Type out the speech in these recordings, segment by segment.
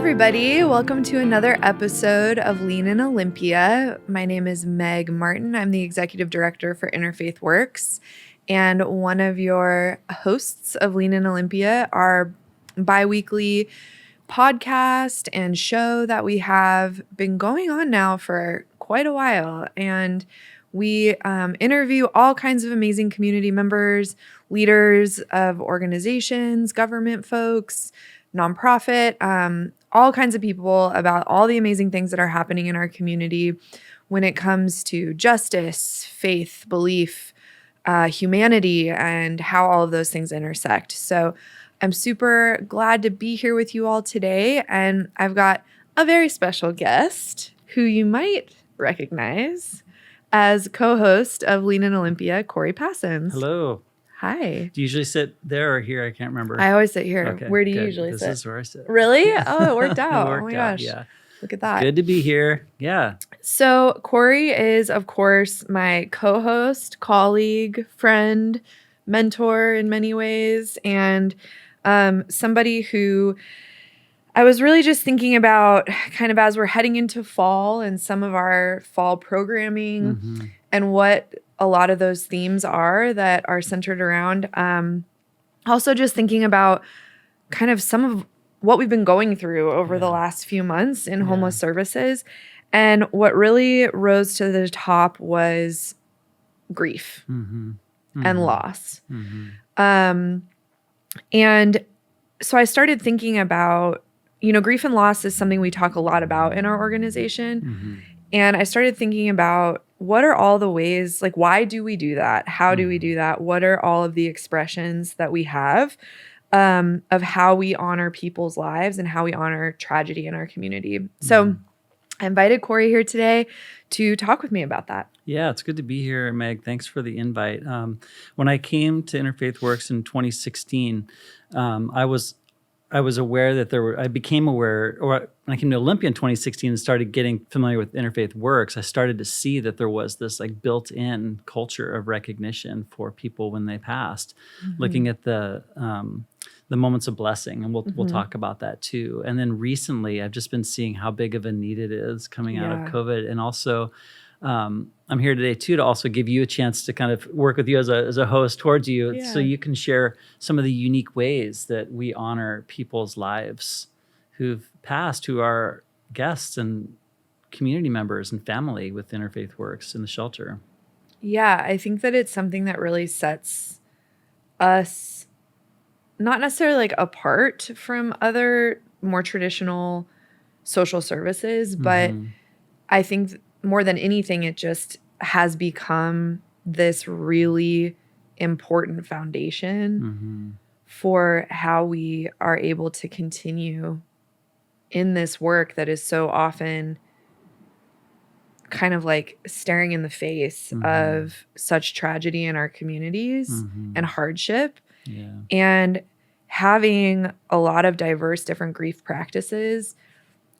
everybody. Welcome to another episode of Lean in Olympia. My name is Meg Martin. I'm the Executive Director for Interfaith Works and one of your hosts of Lean in Olympia, our bi-weekly podcast and show that we have been going on now for quite a while. And we interview all kinds of amazing community members, leaders of organizations, government folks, nonprofit, all kinds of people about all the amazing things that are happening in our community when it comes to justice, faith, belief, humanity, and how all of those things intersect. So I'm super glad to be here with you all today. And I've got a very special guest who you might recognize as co-host of Lean in Olympia, Corey Passon. Hello. Hi. Do you usually sit there or here? I can't remember. I always sit here. Okay, Where do you good. usually sit? This is where I sit. Really? Oh, it worked out. It worked oh my out, gosh. yeah. Look at that. Good to be here. Yeah. So Corey is, of course, my co-host, colleague, friend, mentor in many ways, and somebody who I was really just thinking about kind of as we're heading into fall and some of our fall programming and what a lot of those themes are that are centered around. Also just thinking about kind of some of what we've been going through over the last few months in homeless services. And what really rose to the top was grief and loss. And so I started thinking about, grief and loss is something we talk a lot about in our organization. And I started thinking about what are all the ways, like, why do we do that? How do we do that? What are all of the expressions that we have of how we honor people's lives and how we honor tragedy in our community? So I invited Corey here today to talk with me about that. Yeah, it's good to be here, Meg. Thanks for the invite. When I came to Interfaith Works in 2016, I was aware that I became aware, or when I came to Olympia in 2016 and started getting familiar with Interfaith Works, I started to see that there was this like built-in culture of recognition for people when they passed, looking at the moments of blessing, and we'll talk about that too. And then recently, I've just been seeing how big of a need it is coming out of COVID, and also I'm here today too to also give you a chance to kind of work with you as a host towards you, so you can share some of the unique ways that we honor people's lives who've passed, who are guests and community members and family with Interfaith Works in the shelter. Yeah, I think that it's something that really sets us not necessarily like apart from other more traditional social services, but I think more than anything, it just has become this really important foundation for how we are able to continue in this work that is so often kind of like staring in the face of such tragedy in our communities and hardship. And having a lot of diverse different grief practices,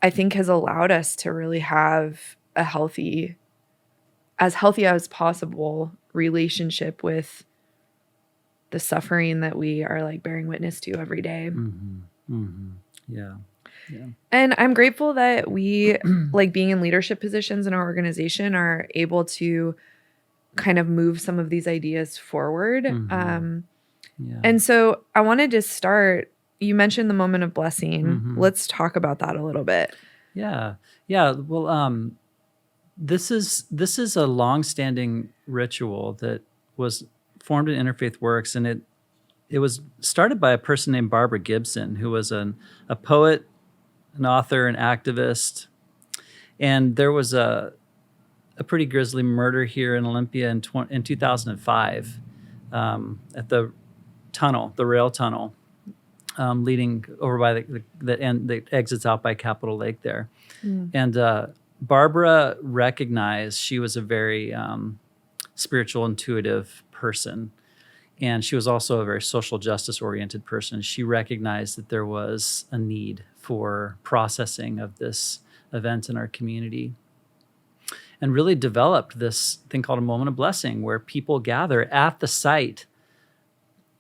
I think, has allowed us to really have a healthy as possible relationship with the suffering that we are like bearing witness to every day. Yeah. And I'm grateful that we, like being in leadership positions in our organization, are able to kind of move some of these ideas forward. And so I wanted to start, you mentioned the moment of blessing. Let's talk about that a little bit. Yeah. Well, this is a long-standing ritual that was formed in Interfaith Works, and it was started by a person named Barbara Gibson, who was a poet, an author, an activist. And there was a pretty grisly murder here in Olympia in 2005 at the rail tunnel leading over by the end that exits out by Capitol Lake there. And Barbara recognized she was a very spiritual, intuitive person. And she was also a very social justice oriented person. She recognized that there was a need for processing of this event in our community, and really developed this thing called a moment of blessing, where people gather at the site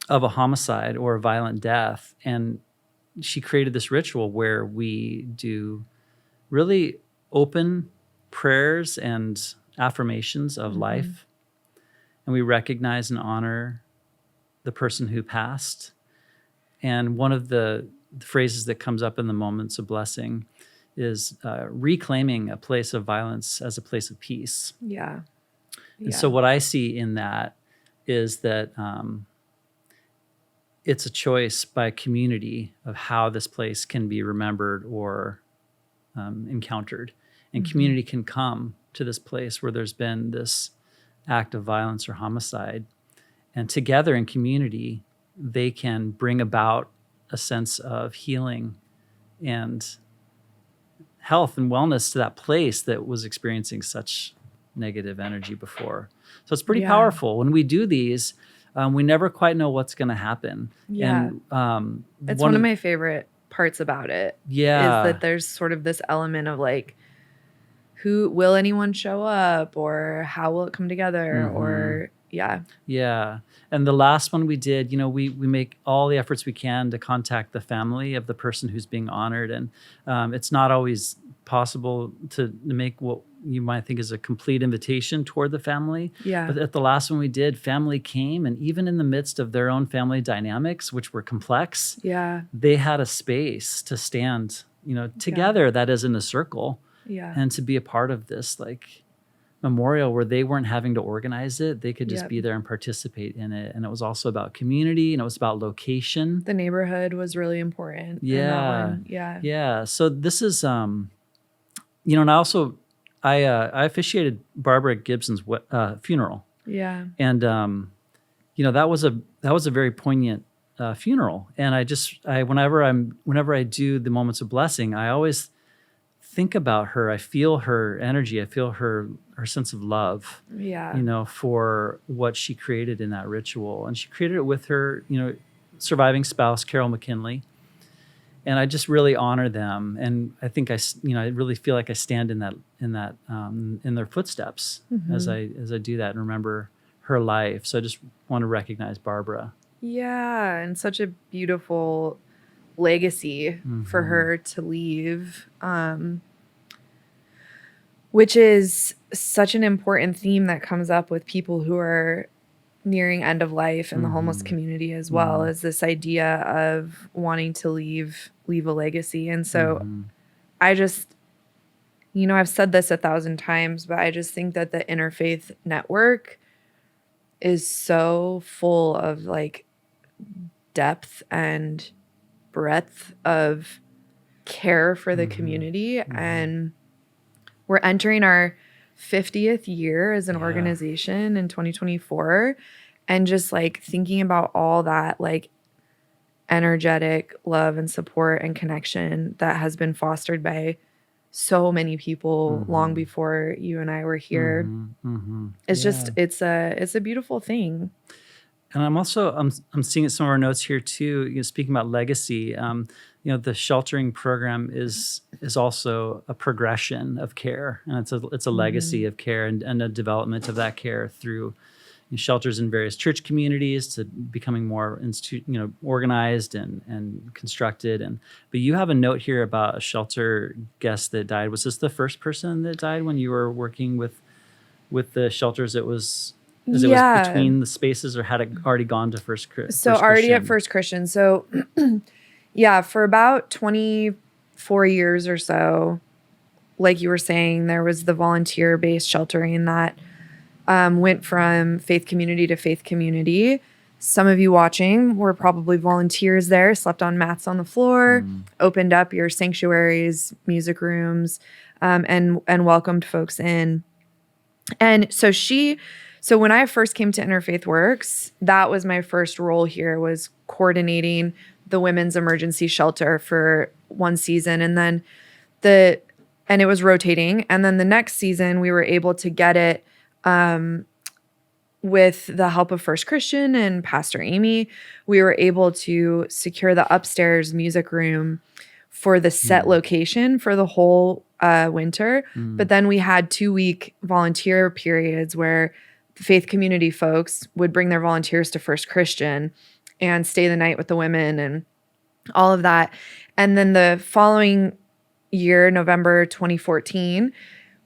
of a homicide or a violent death and she created this ritual where we do really open prayers and affirmations of life, and we recognize and honor the person who passed. And one of the phrases that comes up in the moments of blessing is reclaiming a place of violence as a place of peace. Yeah. And so what I see in that is that it's a choice by a community of how this place can be remembered or encountered. And community can come to this place where there's been this act of violence or homicide. And together in community, they can bring about a sense of healing and health and wellness to that place that was experiencing such negative energy before. So it's pretty powerful. When we do these, we never quite know what's going to happen. Yeah. And it's one of my favorite parts about it. Yeah. Is that there's sort of this element of like, who will anyone show up, or how will it come together, or Yeah. And the last one we did, we make all the efforts we can to contact the family of the person who's being honored. And it's not always possible to make what you might think is a complete invitation toward the family. Yeah. But at the last one we did, family came, and even in the midst of their own family dynamics, which were complex, they had a space to stand, together, that is in a circle, and to be a part of this like memorial where they weren't having to organize it. They could just be there and participate in it. And it was also about community, and it was about location. The neighborhood was really important. Yeah. In that one. Yeah. Yeah. So this is, and I officiated Barbara Gibson's funeral. Yeah. And, that was a very poignant funeral. And whenever I do the moments of blessing, I always think about her. I feel her energy. I feel her sense of love, for what she created in that ritual. And she created it with her, surviving spouse, Carol McKinley. And I just really honor them. And I think I really feel like I stand in their footsteps as I do that and remember her life. So I just want to recognize Barbara. Yeah. And such a beautiful legacy for her to leave, which is such an important theme that comes up with people who are nearing end of life in the homeless community as well, as this idea of wanting to leave a legacy. And so I just, I've said this 1,000 times, but I just think that the Interfaith Network is so full of like depth and breadth of care for the community. And we're entering our 50th year as an organization in 2024, and just like thinking about all that like energetic love and support and connection that has been fostered by so many people long before you and I were here. It's just it's a beautiful thing. And I'm seeing some of our notes here too. Speaking about legacy, the sheltering program is also a progression of care, and it's a legacy of care and a development of that care through shelters in various church communities to becoming more organized and constructed. But you have a note here about a shelter guest that died. Was this the first person that died when you were working with the shelters? It was between the spaces, or had it already gone to First Christian? So already at First Christian. So for about 24 years or so, like you were saying, there was the volunteer-based sheltering that went from faith community to faith community. Some of you watching were probably volunteers there, slept on mats on the floor, opened up your sanctuaries, music rooms, and welcomed folks in. And so when I first came to Interfaith Works, that was my first role here, was coordinating the women's emergency shelter for one season. And then and it was rotating. And then the next season we were able to get it with the help of First Christian and Pastor Amy. We were able to secure the upstairs music room for the set location for the whole winter. But then we had 2-week volunteer periods where the faith community folks would bring their volunteers to First Christian and stay the night with the women. And all of that. And then the following year, November 2014,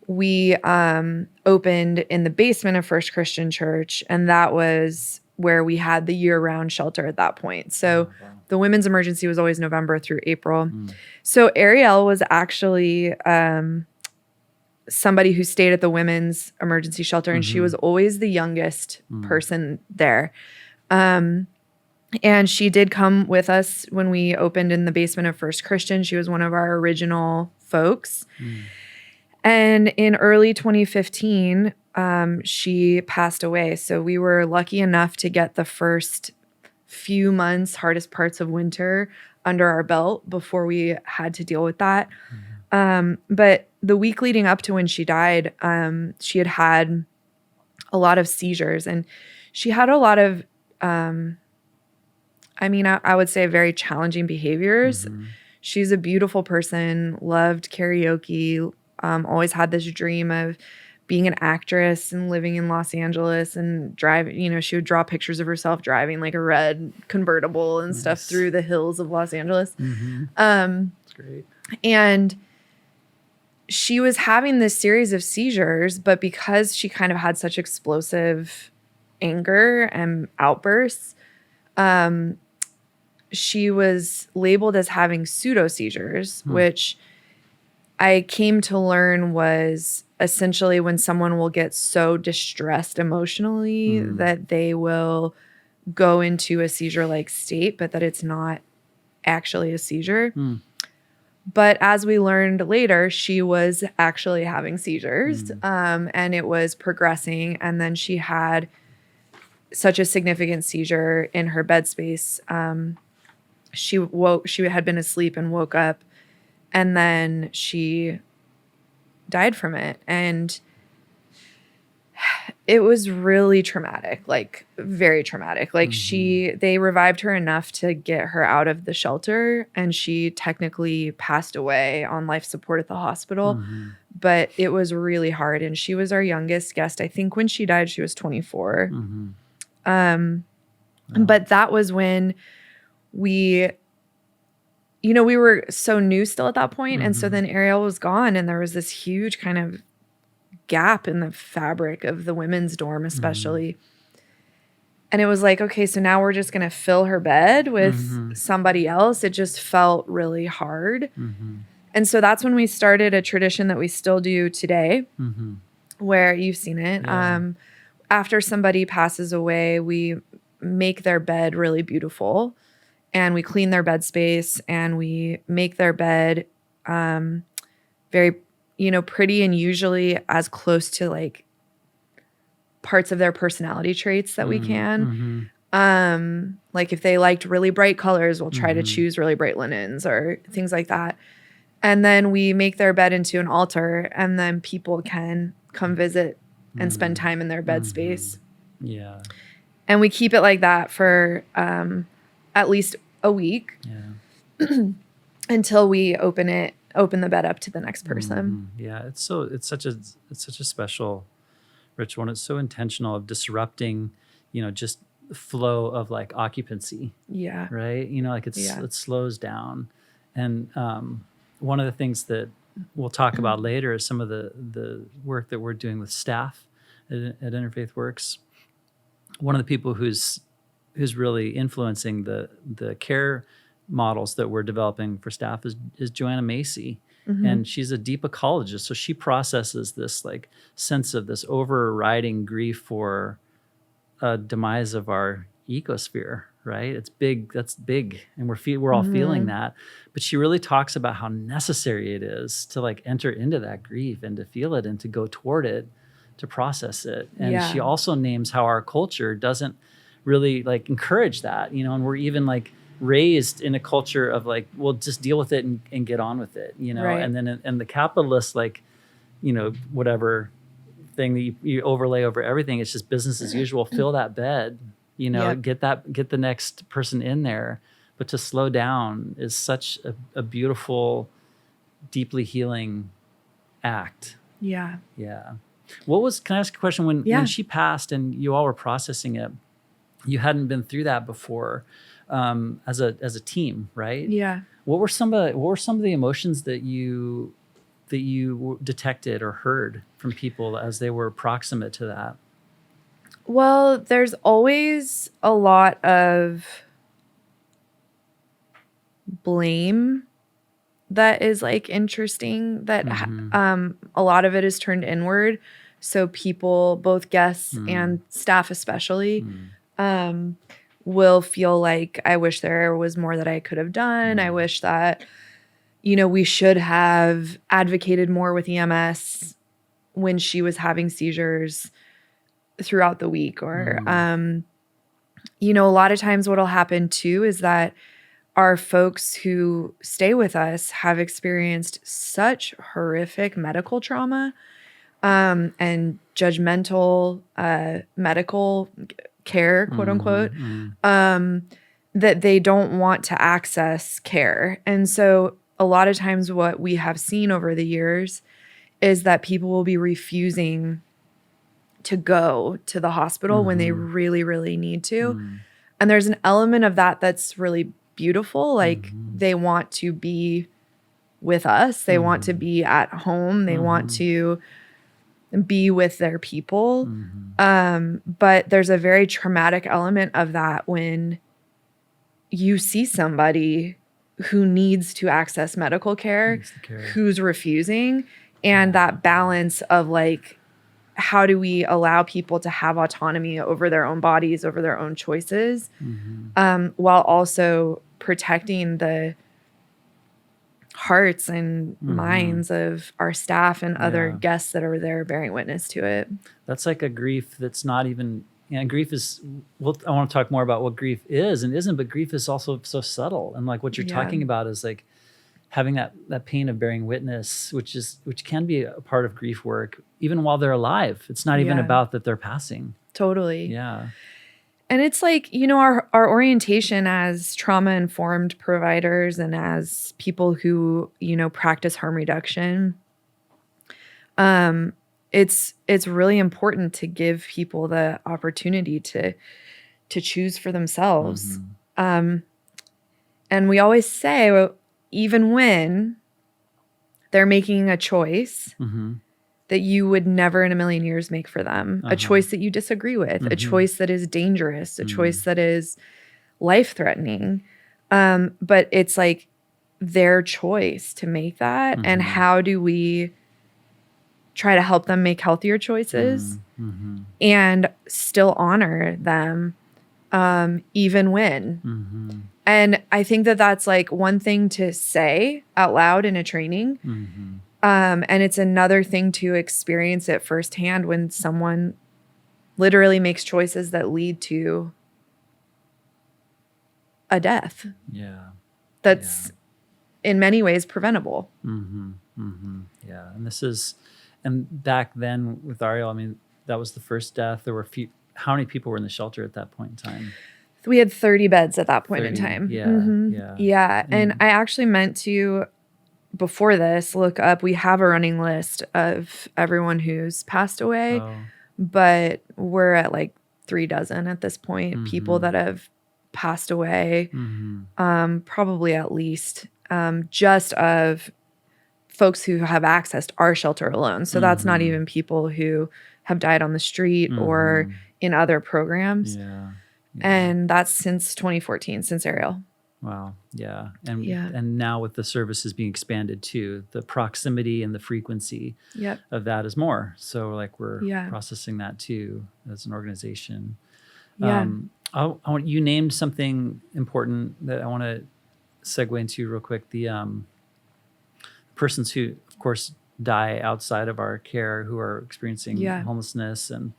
we opened in the basement of First Christian Church, and that was where we had the year-round shelter at that point. So the women's emergency was always November through April. So Ariel was actually somebody who stayed at the women's emergency shelter, and she was always the youngest person there. And she did come with us when we opened in the basement of First Christian. She was one of our original folks. And in early 2015, she passed away. So we were lucky enough to get the first few months, hardest parts of winter under our belt before we had to deal with that. But the week leading up to when she died, she had a lot of seizures, and she had a lot of, I would say very challenging behaviors. She's a beautiful person, loved karaoke, always had this dream of being an actress and living in Los Angeles and driving, she would draw pictures of herself driving like a red convertible and stuff through the hills of Los Angeles. That's great. And she was having this series of seizures, but because she kind of had such explosive anger and outbursts, she was labeled as having pseudo seizures, which I came to learn was essentially when someone will get so distressed emotionally that they will go into a seizure-like state, but that it's not actually a seizure. But as we learned later, she was actually having seizures, and it was progressing. And then she had such a significant seizure in her bed space. She had been asleep and woke up, and then she died from it. And it was really traumatic, like very traumatic. Like they revived her enough to get her out of the shelter, and she technically passed away on life support at the hospital. But it was really hard. And she was our youngest guest. I think when she died, she was 24. But that was when we were so new still at that point. And so then Ariel was gone, and there was this huge kind of gap in the fabric of the women's dorm, especially. And it was like, okay, so now we're just going to fill her bed with somebody else. It just felt really hard. And so that's when we started a tradition that we still do today, where you've seen it. After somebody passes away, we make their bed really beautiful, and we clean their bed space, and we make their bed very, pretty, and usually as close to like parts of their personality traits that we can. Like if they liked really bright colors, we'll try to choose really bright linens or things like that. And then we make their bed into an altar, and then people can come visit and spend time in their bed space. Yeah. And we keep it like that for at least a week until we open the bed up to the next person. Yeah, it's such a special ritual, and it's so intentional of disrupting, just the flow of like occupancy. Yeah. Right. It slows down. And one of the things that we'll talk about later is some of the work that we're doing with staff at Interfaith Works. One of the people who's really influencing the care models that we're developing for staff is Joanna Macy. And she's a deep ecologist. So she processes this like sense of this overriding grief for a demise of our ecosphere, right? It's big. That's big. And we're all feeling that. But she really talks about how necessary it is to like enter into that grief and to feel it and to go toward it, to process it. And she also names how our culture doesn't really like encourage that, and we're even like raised in a culture of like, well, just deal with it and get on with it, Right. And then and the capitalist, like, whatever thing that you overlay over everything, it's just business as usual. Fill that bed, get the next person in there. But to slow down is such a beautiful, deeply healing act. Yeah. Yeah. Can I ask a question? When she passed and you all were processing it, you hadn't been through that before. as a team, right? Yeah. What were some of the emotions that you detected or heard from people as they were proximate to that? Well, there's always a lot of blame that is like interesting that a lot of it is turned inward. So people, both guests and staff especially, will feel like, I wish there was more that I could have done. I wish that, we should have advocated more with EMS when she was having seizures throughout the week. Or, a lot of times what'll happen too is that our folks who stay with us have experienced such horrific medical trauma and judgmental medical care, quote unquote, that they don't want to access care. And so a lot of times what we have seen over the years is that people will be refusing to go to the hospital when they really, really need to. And there's an element of that that's really beautiful. Like they want to be with us. They want to be at home. They want to be with their people. But there's a very traumatic element of that when you see somebody who needs to access medical care, who's refusing, and that balance of like, how do we allow people to have autonomy over their own bodies, over their own choices, while also protecting the hearts and minds of our staff and other guests that are there bearing witness to it. That's like a grief that's not even, grief is, I want to talk more about what grief is and isn't, but grief is also so subtle. And like what you're talking about is like having that pain of bearing witness, which can be a part of grief work, even while they're alive. It's not even about that they're passing. Totally. Yeah. And it's like, our orientation as trauma-informed providers and as people who, practice harm reduction, it's really important to give people the opportunity to choose for themselves. And we always say, even when they're making a choice that you would never in a million years make for them, a choice that you disagree with, a choice that is dangerous, a choice that is life-threatening. But it's like their choice to make that. And how do we try to help them make healthier choices and still honor them even when? And I think that that's like one thing to say out loud in a training. And it's another thing to experience it firsthand when someone literally makes choices that lead to a death. Yeah. That's in many ways preventable. Yeah. And back then with Ariel, I mean, that was the first death. There were how many people were in the shelter at that point in time? We had 30 beds at that point in time. Yeah. And I actually meant to, before this, look up, we have a running list of everyone who's passed away, but we're at like 36 at this point, people that have passed away, probably at least just of folks who have accessed our shelter alone. So that's not even people who have died on the street or in other programs. And that's since 2014, since Ariel. Wow. Yeah. And now with the services being expanded too, the proximity and the frequency of that is more. So like we're processing that too as an organization. You named something important that I want to segue into real quick. The persons who, of course, die outside of our care, who are experiencing homelessness, and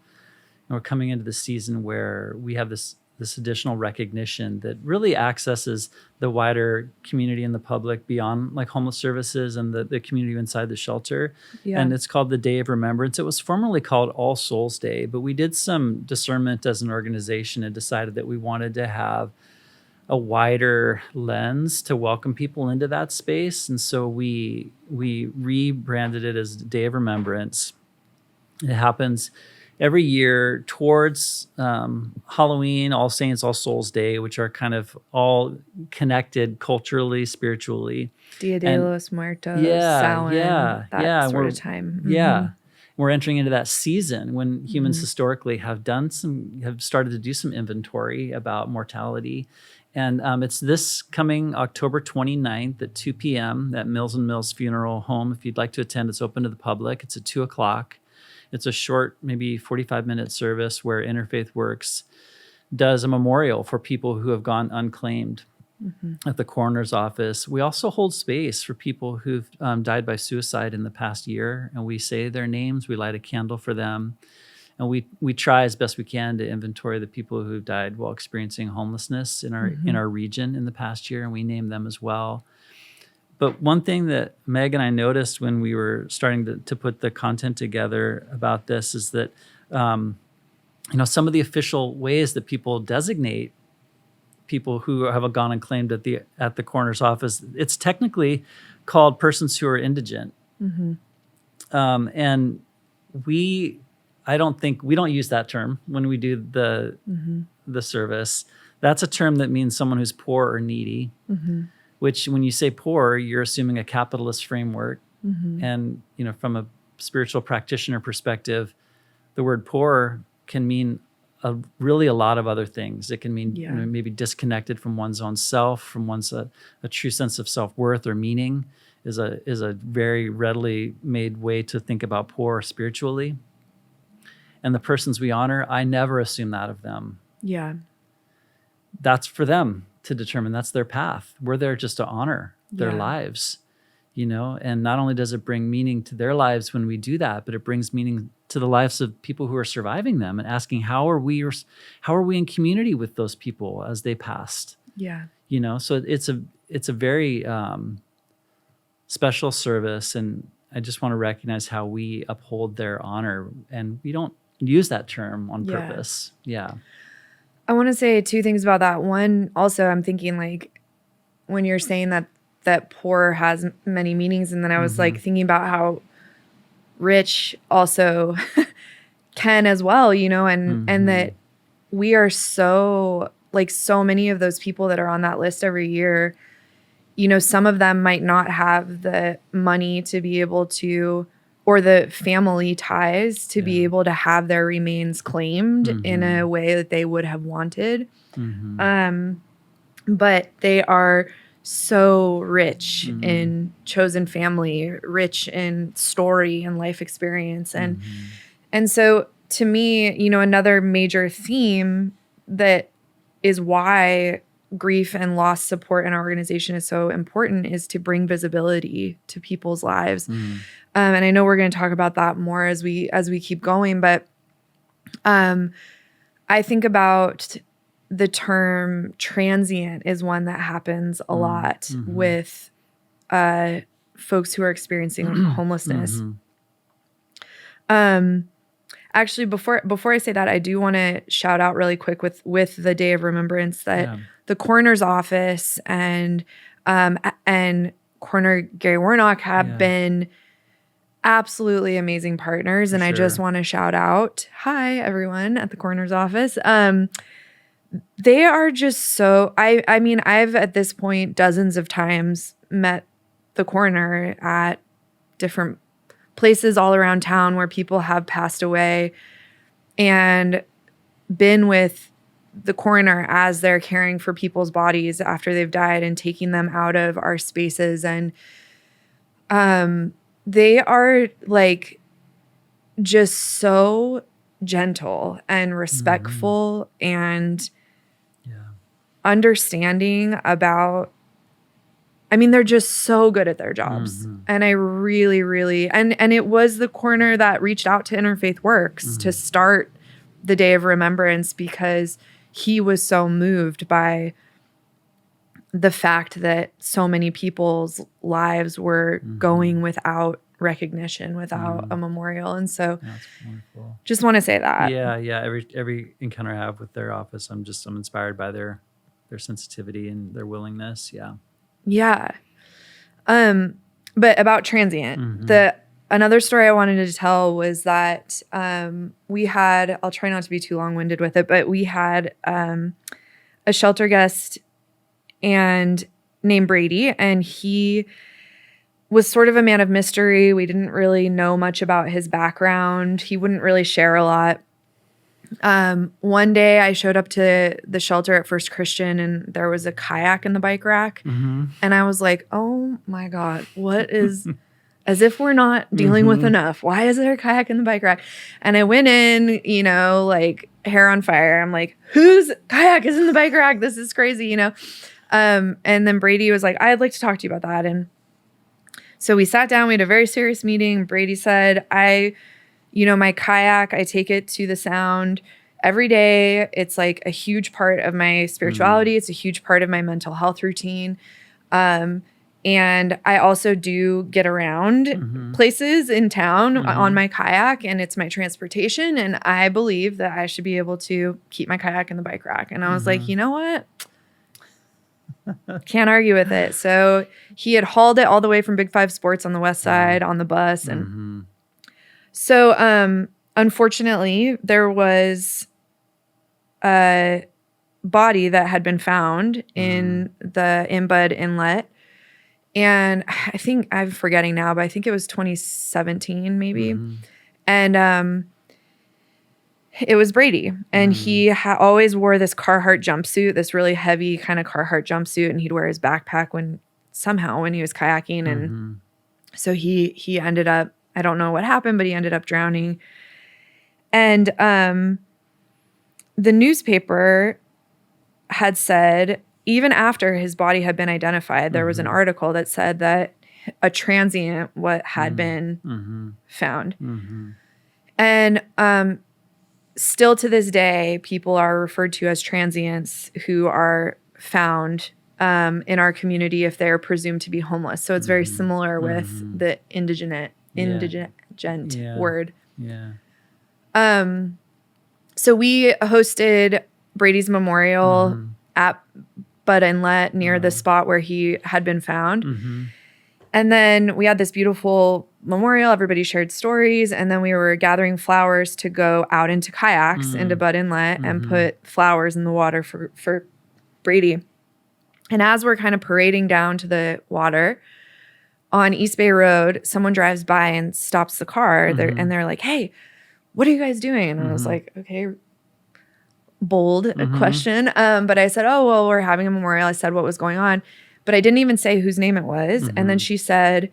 we're coming into the season where we have this additional recognition that really accesses the wider community and the public beyond like homeless services and the community inside the shelter. And it's called the Day of Remembrance. It was formerly called All Souls Day, but we did some discernment as an organization and decided that we wanted to have a wider lens to welcome people into that space. And so we rebranded it as Day of Remembrance. It happens every year towards Halloween, All Saints, All Souls Day, which are kind of all connected culturally, spiritually. Dia de And los Muertos, yeah, Samhain, yeah, that yeah. sort of time. Yeah, we're entering into that season when humans Mhm. historically have started to do some inventory about mortality. And it's this coming October 29th at 2 p.m. at Mills and Mills Funeral Home. If you'd like to attend, it's open to the public. It's at 2 o'clock. It's a short, maybe 45-minute service where Interfaith Works does a memorial for people who have gone unclaimed at the coroner's office. We also hold space for people who've died by suicide in the past year, and we say their names. We light a candle for them, and we try as best we can to inventory the people who've died while experiencing homelessness in our region in the past year, and we name them as well. But one thing that Meg and I noticed when we were starting to put the content together about this is that some of the official ways that people designate people who have gone and claimed at the coroner's office, it's technically called persons who are indigent. And I don't think we don't use that term when we do the service. That's a term that means someone who's poor or needy, which when you say poor, you're assuming a capitalist framework. And, from a spiritual practitioner perspective, the word poor can mean really a lot of other things. It can mean maybe disconnected from one's own self, from one's a true sense of self-worth or meaning is a very readily made way to think about poor spiritually. And the persons we honor, I never assume that of them. Yeah. That's for them to determine. That's their path. We're there just to honor their lives, and not only does it bring meaning to their lives when we do that, but it brings meaning to the lives of people who are surviving them and asking, how are we in community with those people as they passed? Yeah. So it's a very special service. And I just want to recognize how we uphold their honor, and we don't use that term on purpose. Yeah. I want to say two things about that. One, also, I'm thinking like when you're saying that poor has many meanings, and then I was like thinking about how rich also can as well, and that we are so many of those people that are on that list every year, some of them might not have the money to be able to, or the family ties to be able to have their remains claimed in a way that they would have wanted. But they are so rich in chosen family, rich in story and life experience. And so to me, another major theme that is why grief and loss support in our organization is so important is to bring visibility to people's lives. And I know we're going to talk about that more as we keep going, but I think about the term transient is one that happens a lot with folks who are experiencing homelessness. Actually, before I say that, I do want to shout out really quick with the Day of Remembrance that the coroner's office and Coroner Gary Warnock have been absolutely amazing partners. And I just want to shout out, hi, everyone at the coroner's office. They are just so, I mean, I've at this point dozens of times met the coroner at different places all around town where people have passed away, and been with the coroner as they're caring for people's bodies after they've died and taking them out of our spaces. And they are like just so gentle and respectful and understanding about, I mean, they're just so good at their jobs. And I really, really, and it was the coroner that reached out to Interfaith Works to start the Day of Remembrance because he was so moved by the fact that so many people's lives were going without recognition, without a memorial. And so That's wonderful. Just want to say that. Yeah. Every encounter I have with their office, I'm inspired by their sensitivity and their willingness. Yeah. Yeah. But about transient, another story I wanted to tell was that we had, I'll try not to be too long-winded with it, but we had a shelter guest and named Brady, and he was sort of a man of mystery. We didn't really know much about his background. He wouldn't really share a lot. One day I showed up to the shelter at First Christian and there was a kayak in the bike rack. Mm-hmm. And I was like, oh my God, what is, as if we're not dealing with enough. Why is there a kayak in the bike rack? And I went in, you know, like hair on fire. I'm like, whose kayak is in the bike rack? This is crazy, you know? And then Brady was like, I'd like to talk to you about that. And so we sat down, we had a very serious meeting. Brady said, my kayak, I take it to the Sound every day. It's like a huge part of my spirituality. It's a huge part of my mental health routine. And I also do get around places in town on my kayak, and it's my transportation. And I believe that I should be able to keep my kayak in the bike rack. And I was like, you know what? Can't argue with it. So he had hauled it all the way from Big Five Sports on the west side on the bus. And so unfortunately, there was a body that had been found in the Inbud Inlet. And I think, I'm forgetting now, but I think it was 2017 maybe. And it was Brady. And he always wore this Carhartt jumpsuit, this really heavy kind of Carhartt jumpsuit. And he'd wear his backpack when he was kayaking. And so he ended up, I don't know what happened, but he ended up drowning. And the newspaper had said, even after his body had been identified, there was an article that said that a transient had been found. And still to this day, people are referred to as transients who are found in our community if they're presumed to be homeless. So it's very similar with the indigent word. Yeah. So we hosted Brady's memorial at Bud Inlet near the spot where he had been found. And then we had this beautiful memorial. Everybody shared stories. And then we were gathering flowers to go out into kayaks into Bud Inlet and put flowers in the water for Brady. And as we're kind of parading down to the water on East Bay Road, someone drives by and stops the car. And they're like, hey, what are you guys doing? And I was like, okay, bold question. But I said, oh, well, we're having a memorial. I said what was going on. But I didn't even say whose name it was. And then she said,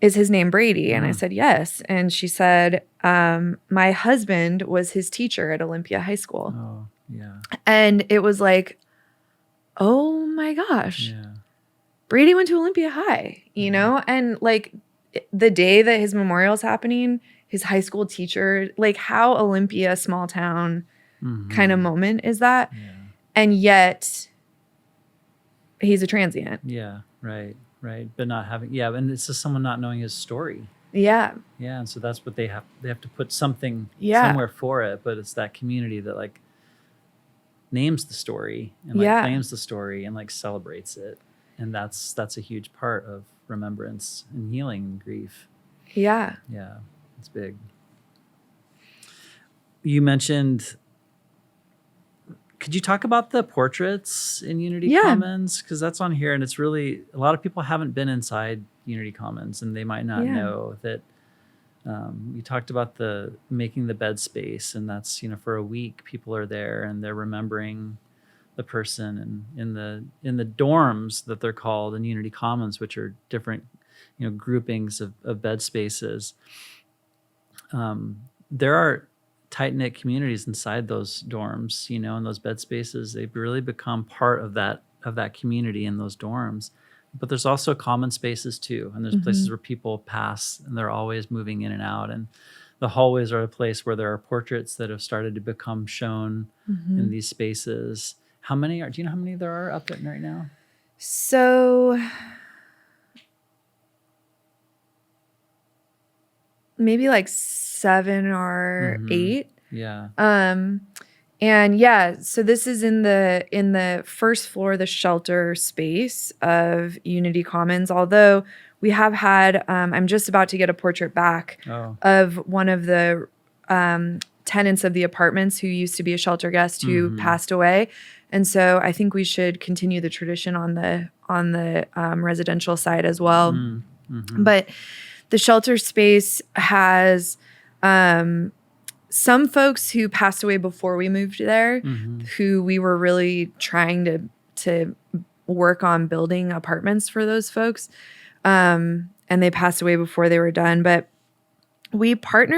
is his name Brady? And I said, yes. And she said, my husband was his teacher at Olympia High School. Oh, yeah. And it was like, oh my gosh. Yeah. Brady went to Olympia High, you know? And like the day that his memorial is happening, his high school teacher, like how Olympia, small town kind of moment is that? Yeah. And yet he's a transient. Yeah, right. But not having, and it's just someone not knowing his story. Yeah. Yeah, and so that's what they have to put something Yeah. somewhere for it, but it's that community that like names the story and like claims the story and like celebrates it. And that's a huge part of remembrance and healing and grief. Yeah. Yeah, it's big. You mentioned, could you talk about the portraits in Unity Commons? Because that's on here, and it's really, a lot of people haven't been inside Unity Commons, and they might not know that. You talked about the making the bed space, and that's, for a week people are there and they're remembering the person, and in the dorms that they're called in Unity Commons, which are different, groupings of bed spaces. There are tight-knit communities inside those dorms, in those bed spaces. They've really become part of that community in those dorms. But there's also common spaces too, and there's places where people pass and they're always moving in and out. And the hallways are a place where there are portraits that have started to become shown in these spaces. Do you know how many there are up there right now? So maybe like 7 or 8. Yeah. And so this is in the first floor, the shelter space of Unity Commons. Although we have had, I'm just about to get a portrait back of one of the tenants of the apartments who used to be a shelter guest who passed away. And so I think we should continue the tradition on the residential side as well. But the shelter space has some folks who passed away before we moved there, who we were really trying to work on building apartments for those folks. And they passed away before they were done. But we put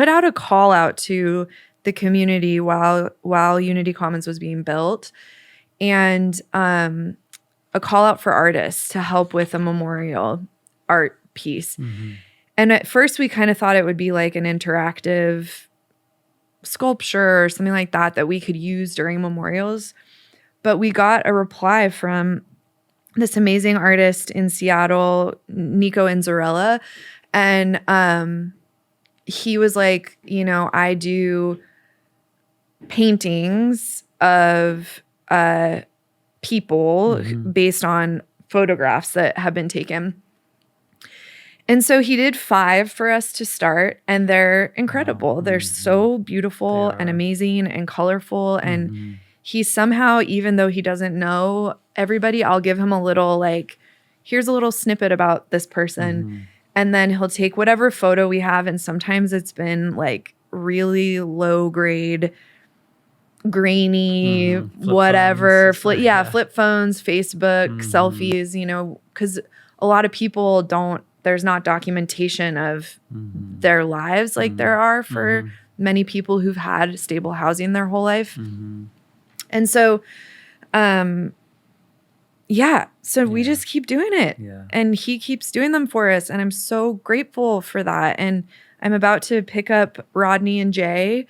out a call out to the community while Unity Commons was being built, and a call out for artists to help with a memorial art piece. And at first we kind of thought it would be like an interactive sculpture or something like that we could use during memorials. But we got a reply from this amazing artist in Seattle, Nico Inzarella. And he was like, I do paintings of people based on photographs that have been taken. And so he did 5 for us to start, and they're incredible. They're so beautiful and amazing and colorful. And he somehow, even though he doesn't know everybody, I'll give him a little here's a little snippet about this person. And then he'll take whatever photo we have. And sometimes it's been really low grade, grainy, whatever. Flip phones, Facebook, selfies, because a lot of people there's not documentation of their lives like there are for many people who've had stable housing their whole life. And so, we just keep doing it. And he keeps doing them for us. And I'm so grateful for that. And I'm about to pick up Rodney and Jay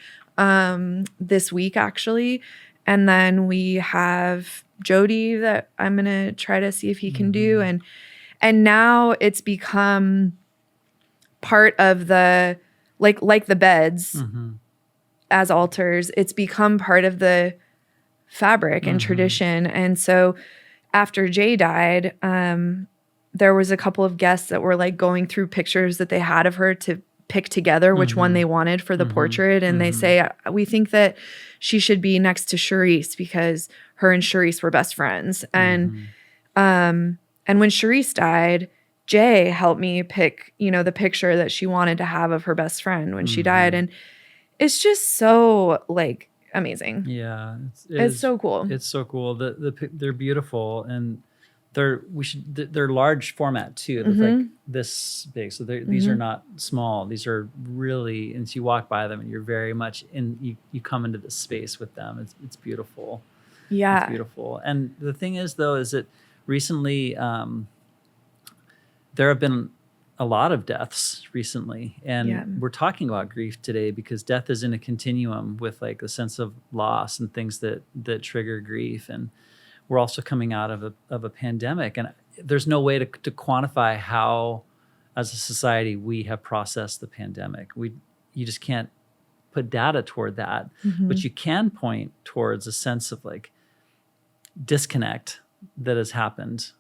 this week, actually. And then we have Jody that I'm going to try to see if he can do. And now it's become part of the, like the beds as altars, it's become part of the fabric and tradition. And so after Jay died, there was a couple of guests that were going through pictures that they had of her to pick together which one they wanted for the portrait. And they say, we think that she should be next to Charisse because her and Charisse were best friends. And when Charisse died, Jay helped me pick, the picture that she wanted to have of her best friend when she died. And it's just so amazing. Yeah. It's so cool. It's so cool. They're beautiful, and they're large format too. They're this big. So these are not small. These are really, and you walk by them and you're very much you come into this space with them. It's beautiful. Yeah. It's beautiful. And the thing is though, is that recently, there have been a lot of deaths recently, and we're talking about grief today because death is in a continuum with the sense of loss and things that trigger grief. And we're also coming out of a pandemic, and there's no way to quantify how, as a society, we have processed the pandemic. You just can't put data toward that, but you can point towards a sense of disconnect that has happened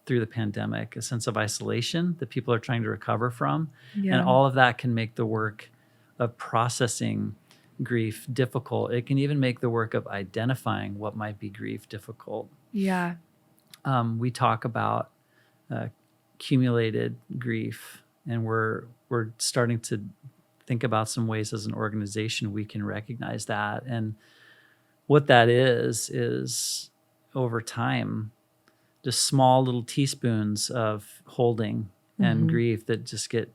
through the pandemic, a sense of isolation that people are trying to recover from. And all of that can make the work of processing grief difficult. It can even make the work of identifying what might be grief difficult. Yeah. We talk about accumulated grief, and we're starting to think about some ways as an organization we can recognize that. And what that is over time, just small little teaspoons of holding and grief that just get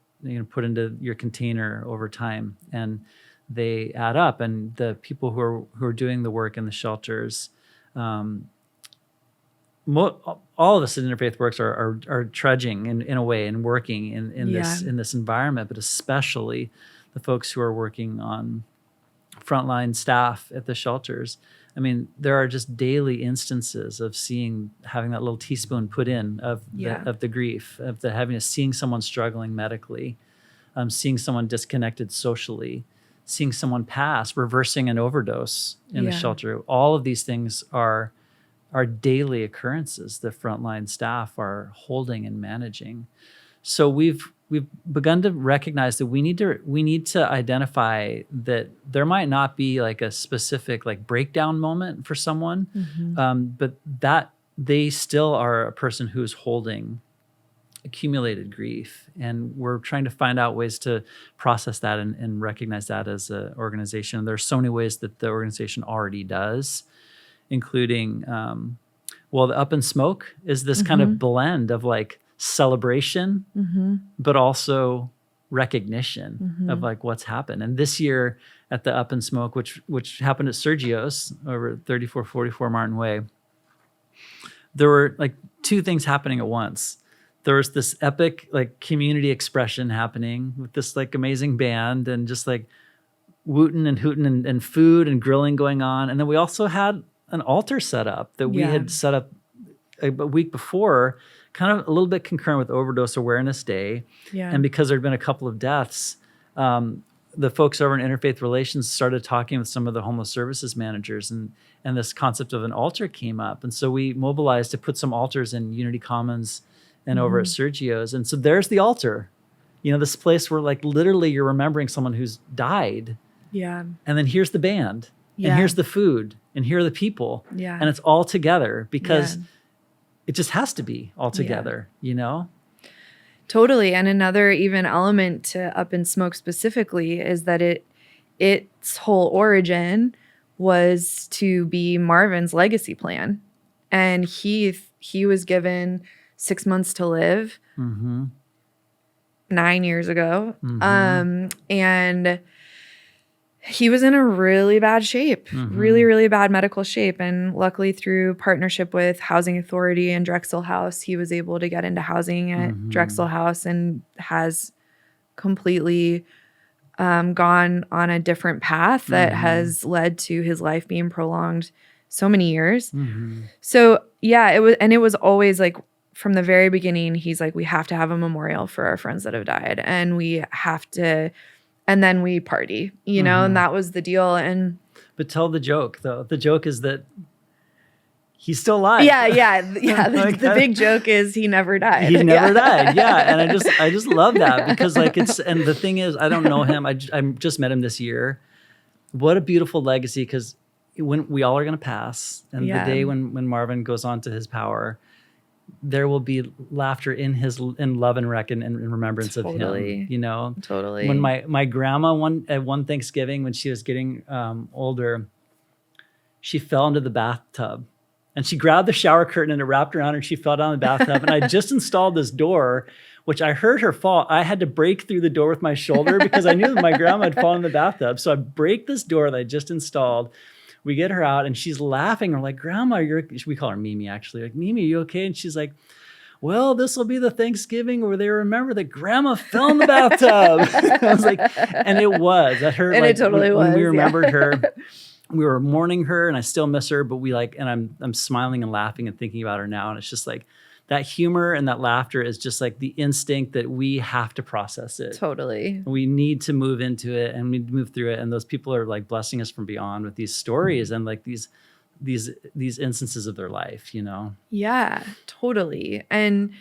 put into your container over time, and they add up. And the people who are doing the work in the shelters, all of us at Interfaith Works are trudging in a way and working in this environment, but especially the folks who are working on frontline staff at the shelters. I mean, there are just daily instances of having that little teaspoon put in of the grief, of seeing someone struggling medically, seeing someone disconnected socially, seeing someone pass, reversing an overdose in the shelter. All of these things are are daily occurrences the frontline staff are holding and managing. So we've begun to recognize that we need to identify that there might not be like a specific like breakdown moment for someone, but that they still are a person who's holding accumulated grief, and we're trying to find out ways to process that and recognize that as an organization. There's so many ways that the organization already does, including the Up in Smoke is this kind of blend of like celebration, but also recognition of like what's happened. And this year at the Up in Smoke, which happened at Sergio's over at 3444 Martin Way, there were like two things happening at once. There was this epic like community expression happening with this like amazing band and just like wooting and hooting and food and grilling going on. And then we also had an altar set up that we had set up a week before, kind of a little bit concurrent with Overdose Awareness Day. Yeah. And because there'd been a couple of deaths, the folks over in Interfaith Relations started talking with some of the homeless services managers, and this concept of an altar came up. And so we mobilized to put some altars in Unity Commons and over at Sergio's. And so there's the altar, this place where like literally you're remembering someone who's died. Yeah. And then here's the band, and here's the food, and here are the people. Yeah. And it's all together because it just has to be all together, Totally. And another even element to Up in Smoke specifically is that its whole origin was to be Marvin's legacy plan. And he was given 6 months to live 9 years ago. And he was in a really bad shape, really, really bad medical shape. And luckily through partnership with Housing Authority and Drexel House, he was able to get into housing at Drexel House and has completely gone on a different path that has led to his life being prolonged so many years. So it was always like, from the very beginning, he's like, we have to have a memorial for our friends that have died, and we have to, and then we party, and that was the deal. But tell the joke though. The joke is that he's still alive. Yeah. The big joke is he never died. He never died. Yeah, and I just love that because like and the thing is, I don't know him. I just met him this year. What a beautiful legacy, because when we all are going to pass, and the day when Marvin goes on to his power, there will be laughter in love and remembrance of him. Totally. When my grandma at one Thanksgiving, when she was getting older, she fell into the bathtub, and she grabbed the shower curtain and it wrapped around her, and she fell down the bathtub. And I just installed this door, which I heard her fall. I had to break through the door with my shoulder because I knew that my grandma had fallen in the bathtub. So I break this door that I just installed. We get her out, and she's laughing. We're like, Grandma, we call her Mimi, actually. Like, Mimi, are you okay? And she's like, well, this will be the Thanksgiving where they remember that Grandma fell in the bathtub. I was like, and it was. At her, and like, it totally was. When we remembered her, we were mourning her, and I still miss her, but I'm smiling and laughing and thinking about her now. And it's just like, that humor and that laughter is just like the instinct that we have to process it. Totally. We need to move into it, and we need to move through it. And those people are like blessing us from beyond with these stories and like these instances of their life, Yeah, totally. And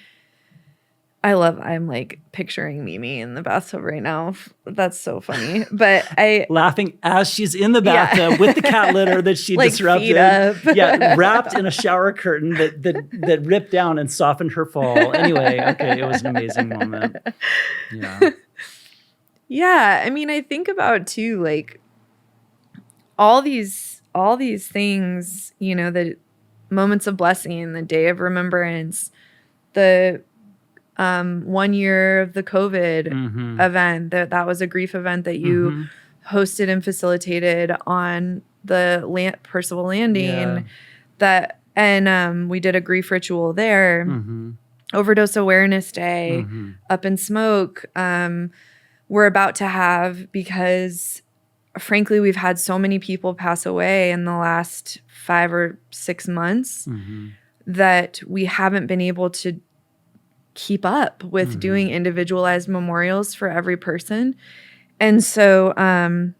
I'm like picturing Mimi in the bathtub right now. That's so funny. But laughing as she's in the bathtub with the cat litter that she like disrupted. Wrapped in a shower curtain that ripped down and softened her fall. Anyway, okay, it was an amazing moment. Yeah. Yeah. I mean, I think about too, like all these things, the moments of blessing, the day of remembrance, the 1 year of the COVID event, that was a grief event that you hosted and facilitated on the Percival Landing. We did a grief ritual there. Overdose Awareness Day, Up in Smoke. We're about to have, because frankly, we've had so many people pass away in the last 5 or 6 months that we haven't been able to keep up with doing individualized memorials for every person. And so on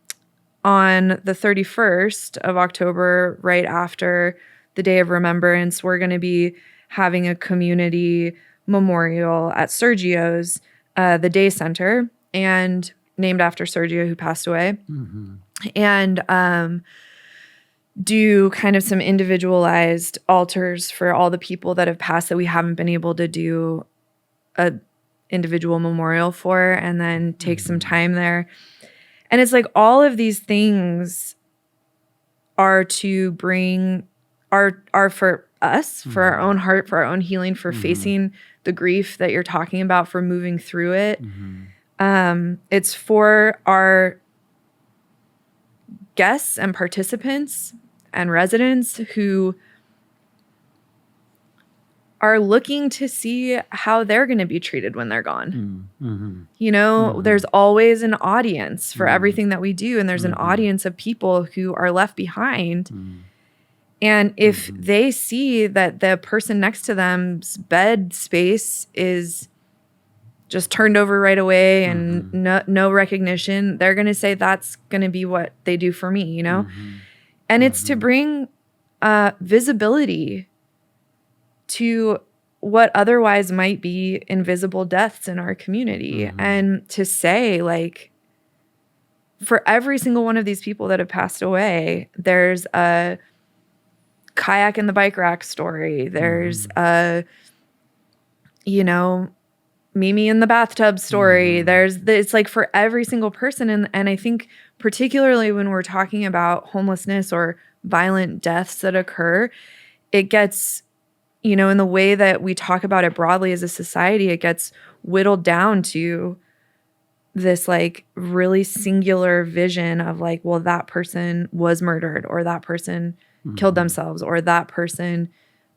the 31st of October, right after the Day of Remembrance, we're going to be having a community memorial at Sergio's, the Day Center, and named after Sergio, who passed away. And do kind of some individualized altars for all the people that have passed that we haven't been able to do a individual memorial for, and then take some time there. And it's like all of these things are to bring are for us, for our own heart, for our own healing, for facing the grief that you're talking about, for moving through it. It's for our guests and participants and residents who are looking to see how they're going to be treated when they're gone. You know, there's always an audience for everything that we do, and there's an audience of people who are left behind. And if they see that the person next to them's bed space is just turned over right away and no recognition, they're going to say that's going to be what they do for me, you know? And it's to bring visibility to what otherwise might be invisible deaths in our community. And to say, like, for every single one of these people that have passed away, there's a kayak in the bike rack story. There's a, you know, Mimi in the bathtub story. It's like for every single person. And I think particularly when we're talking about homelessness or violent deaths that occur, it gets, you know, in the way that we talk about it broadly as a society, it gets whittled down to this like really singular vision of like, well, that person was murdered, or that person killed themselves, or that person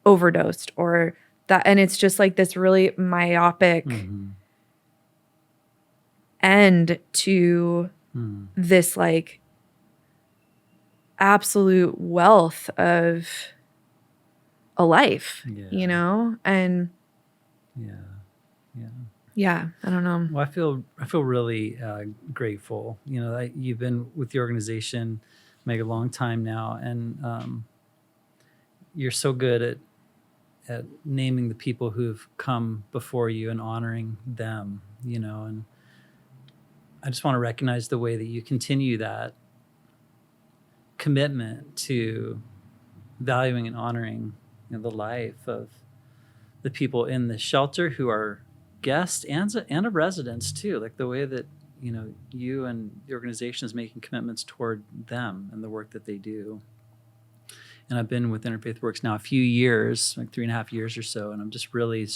overdosed, or that. And it's just like this really myopic end to this like absolute wealth of a life, you know? And yeah, I don't know. Well, I feel really grateful. You know, you've been with the organization, Meg, a long time now, and you're so good at naming the people who've come before you and honoring them. You know, and I just want to recognize the way that you continue that commitment to valuing and honoring, you know, the life of the people in the shelter who are guests and of residents too, like the way that, you know, you and the organization is making commitments toward them and the work that they do. And I've been with Interfaith Works now a few years, like 3.5 years or so, and I'm just really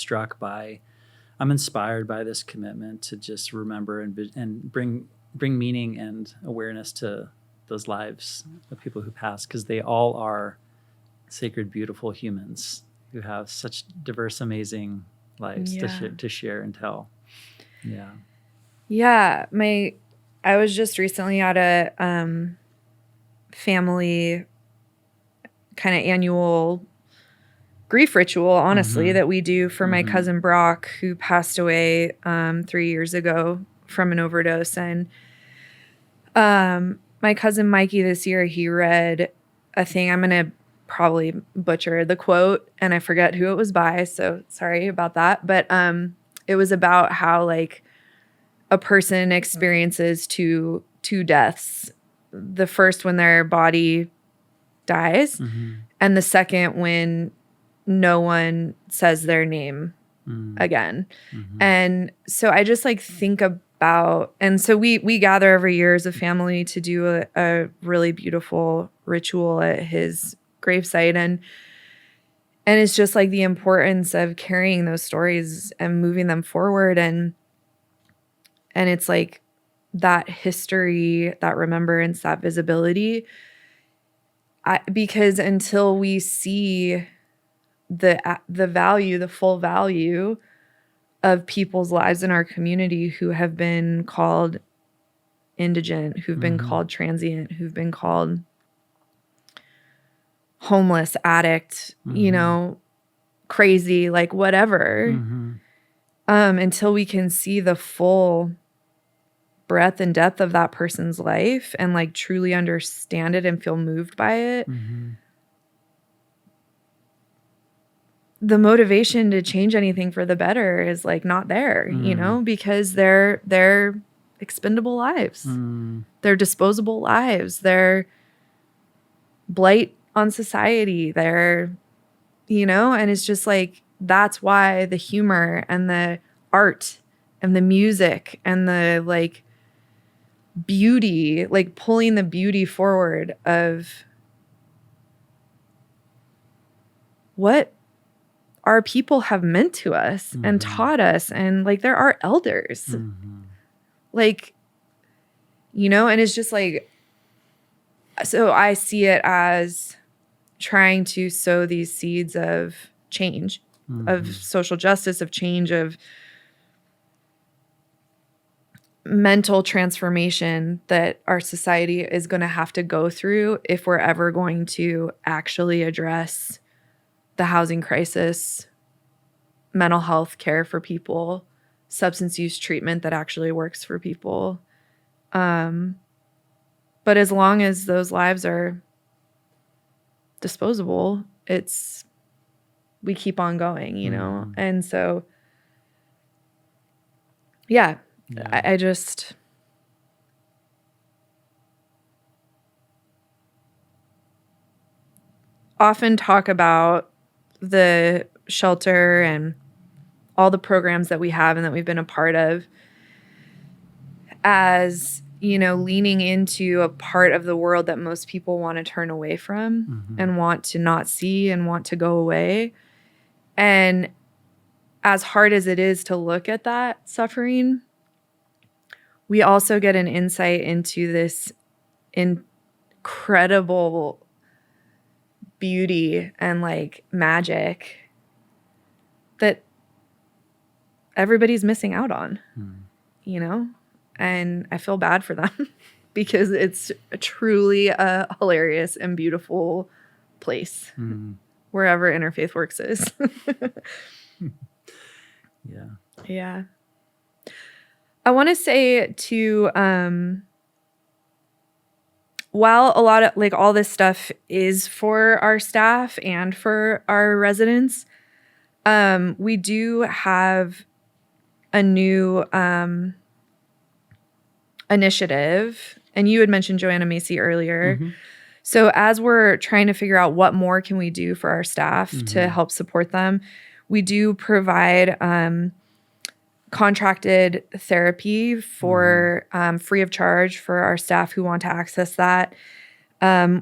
I'm inspired by this commitment to just remember and bring meaning and awareness to those lives of people who pass, because they all are sacred, beautiful humans who have such diverse, amazing lives to share and tell. Yeah. I was just recently at a family kind of annual grief ritual, honestly, that we do for my cousin Brock, who passed away 3 years ago from an overdose. And my cousin Mikey this year, he read a thing. I'm going to probably butcher the quote and I forget who it was by, so sorry about that. But it was about how like a person experiences two deaths. The first when their body dies, and the second when no one says their name again. And so I just like think about, and so we gather every year as a family to do a really beautiful ritual at his gravesite, and it's just like the importance of carrying those stories and moving them forward, and it's like that history, that remembrance, that visibility. Because until we see the value, the full value of people's lives in our community who have been called indigent, who've been called transient, who've been called homeless, addict, you know, crazy, like whatever, until we can see the full breadth and depth of that person's life and like truly understand it and feel moved by it, the motivation to change anything for the better is like not there, because they're expendable lives. They're disposable lives. They're blight on society. They're, and it's just like, that's why the humor and the art and the music and the like beauty, like pulling the beauty forward of what our people have meant to us and taught us. And like, they're our elders, like, and it's just like, so I see it as trying to sow these seeds of change, of social justice, of change, of mental transformation that our society is going to have to go through if we're ever going to actually address the housing crisis, mental health care for people, substance use treatment that actually works for people. But as long as those lives are disposable, we keep on going, And so, yeah. I just often talk about the shelter and all the programs that we have and that we've been a part of as, leaning into a part of the world that most people want to turn away from and want to not see and want to go away. And as hard as it is to look at that suffering, we also get an insight into this incredible beauty and like magic that everybody's missing out on, and I feel bad for them because it's truly a hilarious and beautiful place wherever Interfaith Works is. Yeah. Yeah. I want to say too, while a lot of like all this stuff is for our staff and for our residents, we do have a new initiative, and you had mentioned Joanna Macy earlier. So as we're trying to figure out what more can we do for our staff to help support them, we do provide contracted therapy for free of charge for our staff who want to access that,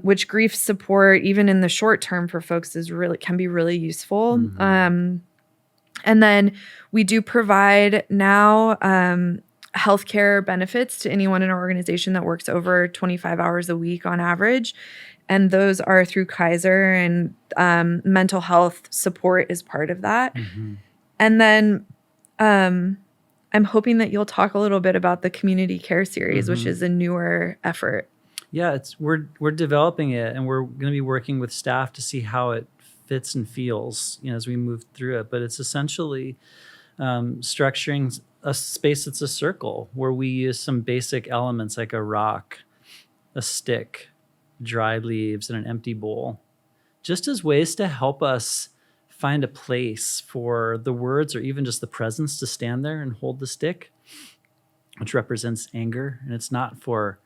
which grief support, even in the short term for folks, can be really useful. And then we do provide now healthcare benefits to anyone in our organization that works over 25 hours a week on average. And those are through Kaiser, and mental health support is part of that. And then I'm hoping that you'll talk a little bit about the community care series, which is a newer effort. Yeah, we're developing it, and we're going to be working with staff to see how it fits and feels, as we move through it. But it's essentially structuring a space that's a circle where we use some basic elements like a rock, a stick, dry leaves, and an empty bowl, just as ways to help us find a place for the words or even just the presence to stand there and hold the stick, which represents anger. And it's not for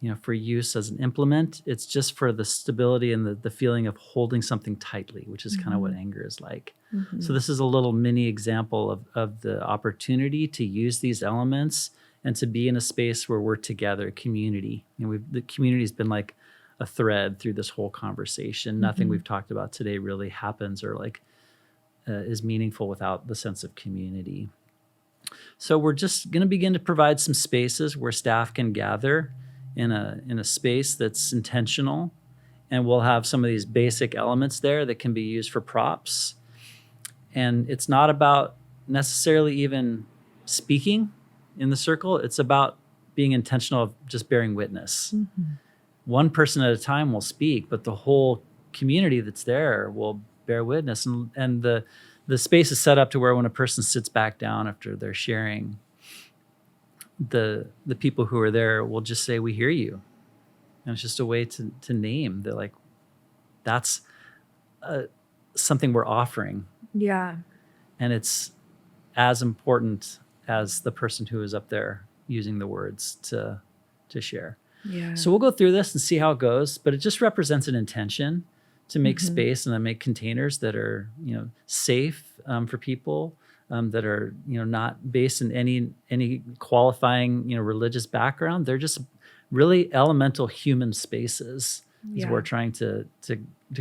use as an implement. It's just for the stability and the feeling of holding something tightly, which is kind of what anger is like. So this is a little mini example of the opportunity to use these elements and to be in a space where we're together, community. The community's been like a thread through this whole conversation. Nothing we've talked about today really happens or is meaningful without the sense of community. So we're just going to begin to provide some spaces where staff can gather in a space that's intentional, and we'll have some of these basic elements there that can be used for props. And it's not about necessarily even speaking in the circle. It's about being intentional of just bearing witness. One person at a time will speak, but the whole community that's there will bear witness. And the space is set up to where when a person sits back down after they're sharing, the people who are there will just say, "We hear you." And it's just a way to name that, like, that's something we're offering Yeah. And it's as important as the person who is up there using the words to share. Yeah. So we'll go through this and see how it goes, but it just represents an intention to make Mhm. space and to make containers that are, safe for people, that are, not based in any qualifying, religious background. They're just really elemental human spaces is what we're Yeah. trying to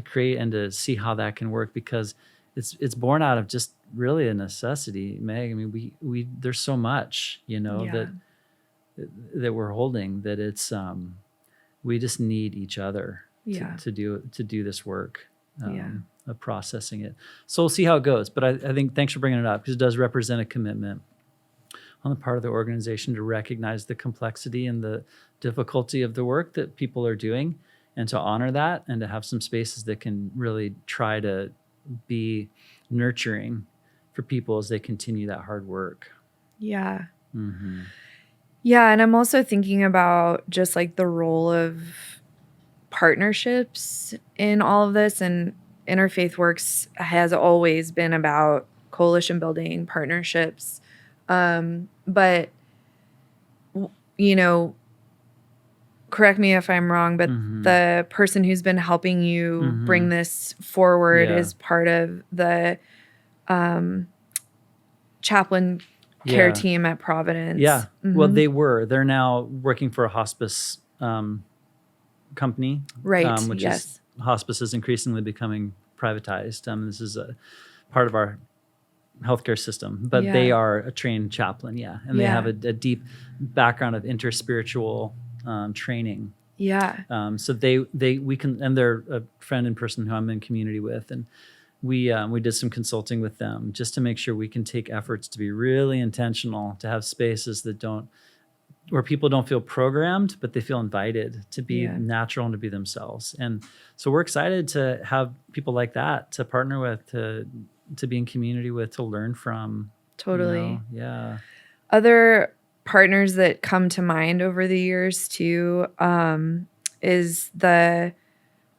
create and to see how that can work, because it's born out of just really a necessity, Meg. I mean, we there's so much, Yeah. that we're holding, that it's we just need each other Yeah. to do this work, Yeah. of processing it. So we'll see how it goes. But I think thanks for bringing it up, because it does represent a commitment on the part of the organization to recognize the complexity and the difficulty of the work that people are doing, and to honor that, and to have some spaces that can really try to be nurturing for people as they continue that hard work. Yeah. Mm-hmm. Yeah. And I'm also thinking about just like the role of partnerships in all of this. And Interfaith Works has always been about coalition building, partnerships. But, you know, correct me if I'm wrong, but Mm-hmm. the person who's been helping you bring this forward is part of the chaplain care team at Providence. Yeah. Mm-hmm. Well, they're now working for a hospice company. Right. Which Yes. is, hospice is increasingly becoming privatized. This is a part of our healthcare system, but they are a trained chaplain. Yeah. And they have a deep background of interspiritual training. Yeah. So we can, and they're a friend in person who I'm in community with, and we did some consulting with them just to make sure we can take efforts to be really intentional, to have spaces where people don't feel programmed, but they feel invited to be natural and to be themselves. And so we're excited to have people like that to partner with, to be in community with, to learn from. Totally. Yeah. Other partners that come to mind over the years too is the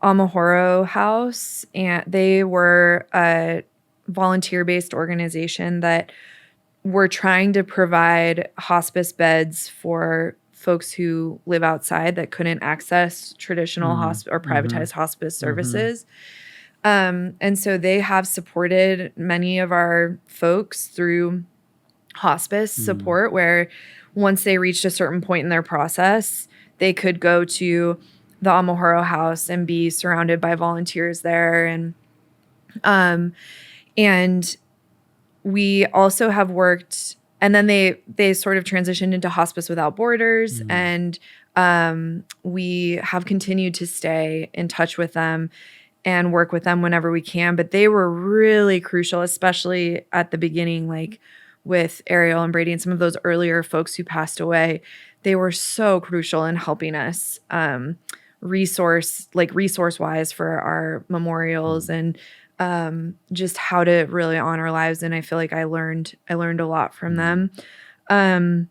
Amahoro House, and they were a volunteer-based organization that were trying to provide hospice beds for folks who live outside that couldn't access traditional or privatized hospice services. And so they have supported many of our folks through hospice support, where once they reached a certain point in their process, they could go to the Amahoro House and be surrounded by volunteers there. And we also have worked, and then they sort of transitioned into Hospice Without Borders, and we have continued to stay in touch with them and work with them whenever we can. But they were really crucial, especially at the beginning, like with Ariel and Brady and some of those earlier folks who passed away. They were so crucial in helping us resource-wise for our memorials and just how to really honor lives. And I feel like I learned a lot from them, and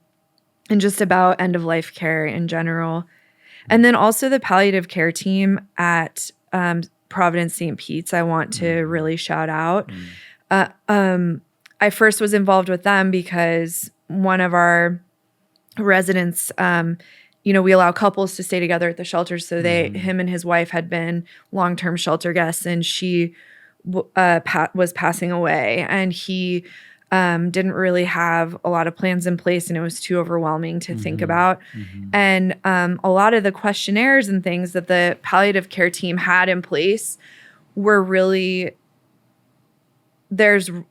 just about end-of-life care in general. And then also the palliative care team at Providence St. Pete's, I want to really shout out. I first was involved with them because one of our residents, we allow couples to stay together at the shelter. So him and his wife had been long-term shelter guests, and she was passing away, and he didn't really have a lot of plans in place, and it was too overwhelming to think about. And a lot of the questionnaires and things that the palliative care team had in place were really,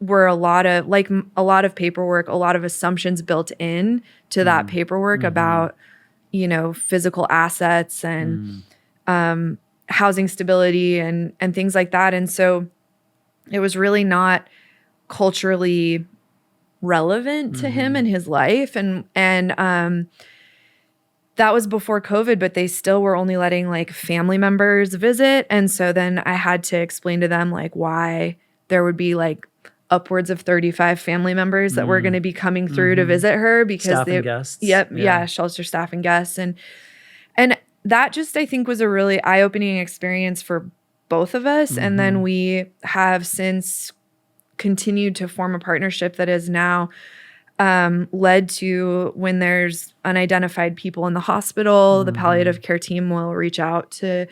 were a lot of paperwork, a lot of assumptions built in to that paperwork about, physical assets and housing stability and things like that. And so it was really not culturally relevant to him and his life. And that was before COVID, but they still were only letting like family members visit. And so then I had to explain to them like why there would be like upwards of 35 family members that were going to be coming through to visit her, because staff and guests. Shelter staff and guests. And that just, I think, was a really eye-opening experience for both of us. And then we have since continued to form a partnership that is now led to when there's unidentified people in the hospital, the palliative care team will reach out to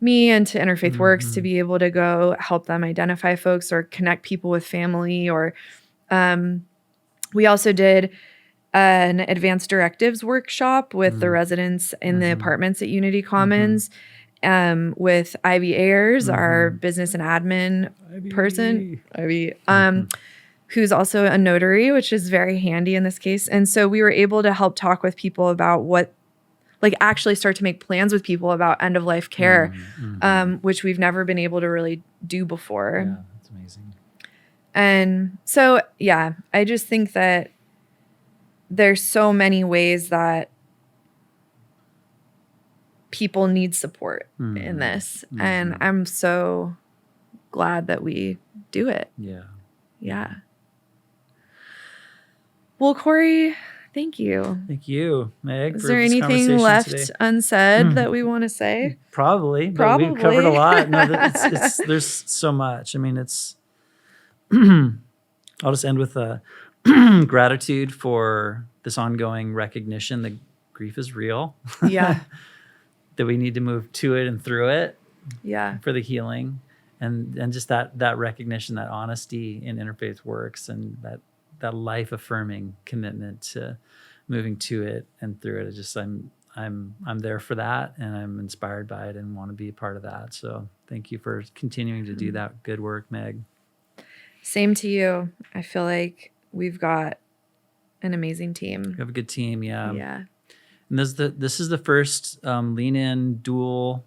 me and to Interfaith Works to be able to go help them identify folks or connect people with family. Or we also did an advanced directives workshop with the residents in the apartments at Unity Commons with Ivy Ayers, our business and admin person, Ivy, who's also a notary, which is very handy in this case. And so we were able to help talk with people about what, like actually start to make plans with people about end of life care, which we've never been able to really do before. Yeah, that's amazing. And so, yeah, I just think that there's so many ways that people need support in this. And I'm so glad that we do it. Yeah. Yeah. Well, Corey, thank you. Thank you, Meg. Is for there this anything conversation left today. unsaid that we want to say? Probably, but we've covered a lot. No, there's so much. I mean, it's. I'll just end with gratitude for this ongoing recognition that grief is real. Yeah. That we need to move to it and through it. Yeah. For the healing, and just that recognition, that honesty in Interfaith Works, and that life affirming commitment to moving to it and through it. I'm there for that, and I'm inspired by it and want to be a part of that. So thank you for continuing to do that good work, Meg. Same to you. I feel like we've got an amazing team. We have a good team. Yeah. Yeah. And this is the first Lean In dual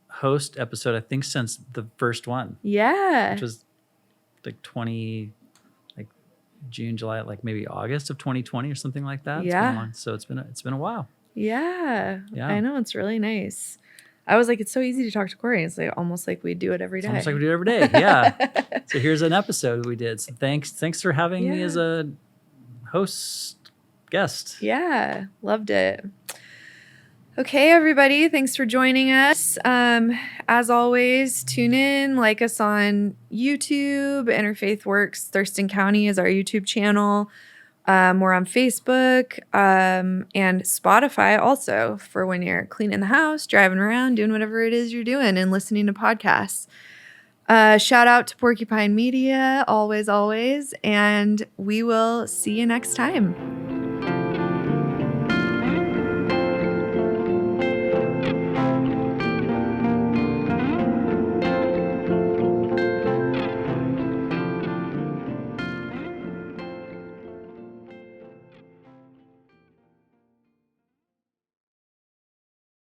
host episode, I think, since the first one. Yeah. Which was like June, July, like maybe August of 2020 or something like that. Yeah. So it's been a while. Yeah. Yeah. I know, it's really nice. I was like, it's so easy to talk to Corey. It's like almost like we do it every day. It's almost like we do it every day. Yeah. So here's an episode we did. So thanks for having me as a host guest. Yeah. Loved it. Okay, everybody. Thanks for joining us. As always, tune in, like us on YouTube. Interfaith Works Thurston County is our YouTube channel. We're on Facebook and Spotify also for when you're cleaning the house, driving around, doing whatever it is you're doing and listening to podcasts. Shout out to Porcupine Media, always, always. And we will see you next time.